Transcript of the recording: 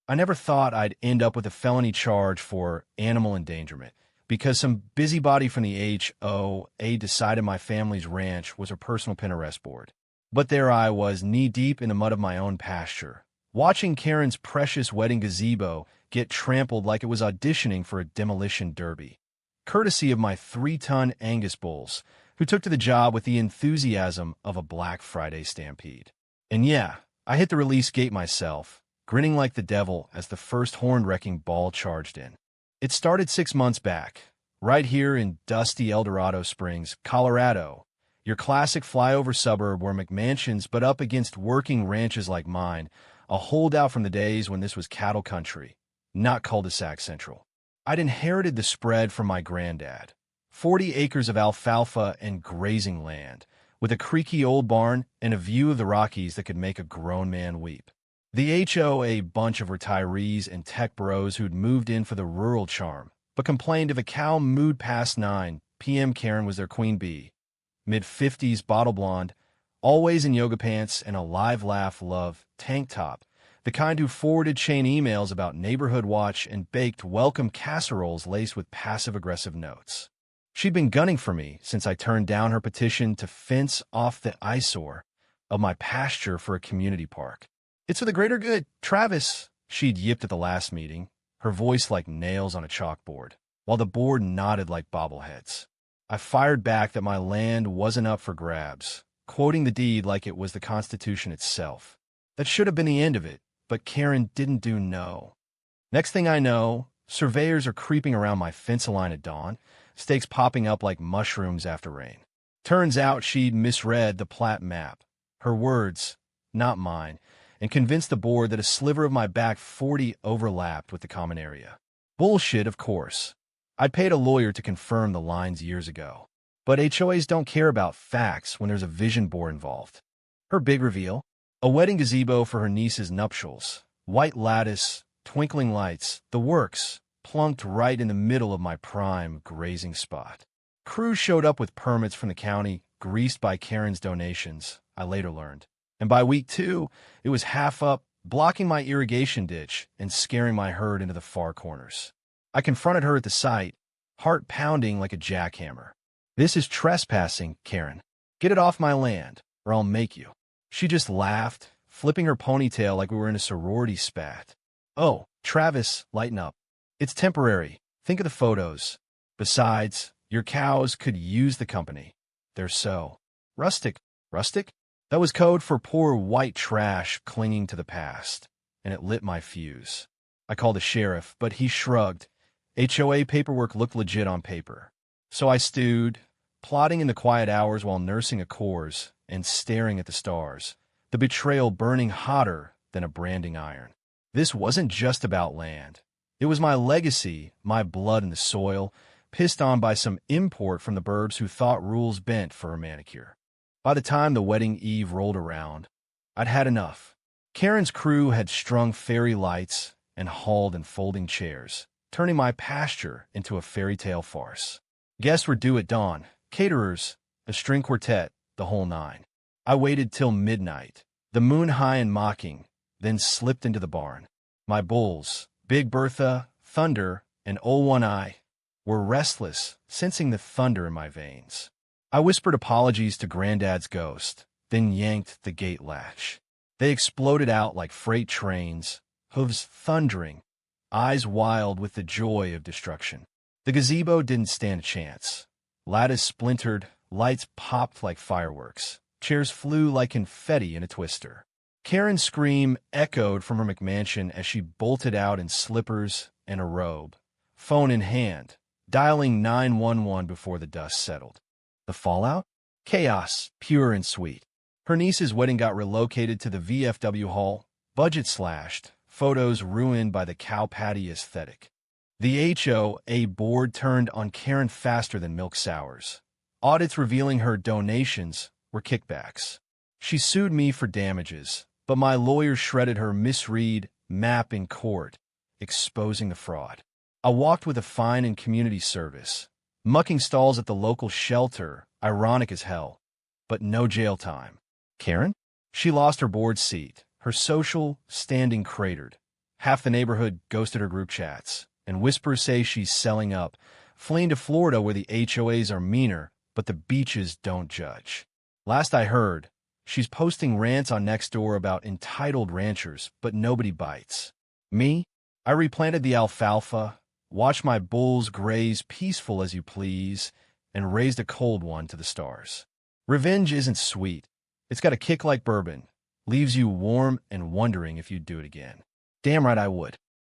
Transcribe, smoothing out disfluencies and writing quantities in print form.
I never thought I'd end up with a felony charge for animal endangerment because some busybody from the HOA decided my family's ranch was a personal pin arrest board. But there I was, knee-deep in the mud of my own pasture, watching Karen's precious wedding gazebo get trampled like it was auditioning for a demolition derby, courtesy of my 3-ton Angus bulls, who took to the job with the enthusiasm of a Black Friday stampede. And yeah, I hit the release gate myself, grinning like the devil as the first horn-wrecking ball charged in. It started 6 months back, right here in dusty El Dorado Springs, Colorado, your classic flyover suburb where McMansions but up against working ranches like mine, a holdout from the days when this was cattle country, not cul-de-sac central. I'd inherited the spread from my granddad, 40 acres of alfalfa and grazing land, with a creaky old barn and a view of the Rockies that could make a grown man weep. The HOA bunch of retirees and tech bros who'd moved in for the rural charm, but complained if a cow mooed past 9 p.m. Karen was their queen bee. Mid-50s, bottle blonde, always in yoga pants and a live laugh love tank top, the kind who forwarded chain emails about neighborhood watch and baked welcome casseroles laced with passive-aggressive notes. She'd been gunning for me since I turned down her petition to fence off the eyesore of my pasture for a community park. "It's for the greater good, Travis," she'd yipped at the last meeting, her voice like nails on a chalkboard, while the board nodded like bobbleheads. I fired back that my land wasn't up for grabs, quoting the deed like it was the Constitution itself. That should have been the end of it, but Karen didn't do no. Next thing I know, surveyors are creeping around my fence line at dawn, stakes popping up like mushrooms after rain. Turns out she'd misread the plat map, her words, not mine, and convinced the board that a sliver of my back 40 overlapped with the common area. Bullshit, of course. I'd paid a lawyer to confirm the lines years ago. But HOAs don't care about facts when there's a vision board involved. Her big reveal? A wedding gazebo for her niece's nuptials. White lattice, twinkling lights, the works, plunked right in the middle of my prime grazing spot. Crews showed up with permits from the county, greased by Karen's donations, I later learned. And by week 2, it was half up, blocking my irrigation ditch and scaring my herd into the far corners. I confronted her at the site, heart pounding like a jackhammer. "This is trespassing, Karen. Get it off my land, or I'll make you." She just laughed, flipping her ponytail like we were in a sorority spat. "Oh, Travis, lighten up. It's temporary. Think of the photos. Besides, your cows could use the company. They're so rustic." Rustic? That was code for poor white trash clinging to the past, and it lit my fuse. I called the sheriff, but he shrugged. HOA paperwork looked legit on paper. So I stewed, plodding in the quiet hours while nursing a Coors and staring at the stars, the betrayal burning hotter than a branding iron. This wasn't just about land. It was my legacy, my blood in the soil, pissed on by some import from the burbs who thought rules bent for a manicure. By the time the wedding eve rolled around, I'd had enough. Karen's crew had strung fairy lights and hauled in folding chairs, turning my pasture into a fairy tale farce. Guests were due at dawn, caterers, a string quartet, the whole nine. I waited till midnight, the moon high and mocking, then slipped into the barn. My bulls, Big Bertha, Thunder, and Old One Eye, were restless, sensing the thunder in my veins. I whispered apologies to Granddad's ghost, then yanked the gate latch. They exploded out like freight trains, hooves thundering, eyes wild with the joy of destruction. The gazebo didn't stand a chance. Lattice splintered, lights popped like fireworks. Chairs flew like confetti in a twister. Karen's scream echoed from her McMansion as she bolted out in slippers and a robe, phone in hand, dialing 911 before the dust settled. The fallout? Chaos, pure and sweet. Her niece's wedding got relocated to the VFW hall, budget slashed, photos ruined by the cow patty aesthetic. The HOA board turned on Karen faster than milk sours. Audits revealing her donations were kickbacks. She sued me for damages, but my lawyer shredded her misread map in court, exposing the fraud. I walked with a fine in community service, mucking stalls at the local shelter, ironic as hell, but no jail time. Karen? She lost her board seat, her social standing cratered. Half the neighborhood ghosted her group chats, and whispers say she's selling up, fleeing to Florida where the HOAs are meaner, but the beaches don't judge. Last I heard, she's posting rants on Nextdoor about entitled ranchers, but nobody bites. Me? I replanted the alfalfa, watched my bulls graze peaceful as you please, and raised a cold one to the stars. Revenge isn't sweet. It's got a kick like bourbon, leaves you warm and wondering if you'd do it again. Damn right I would.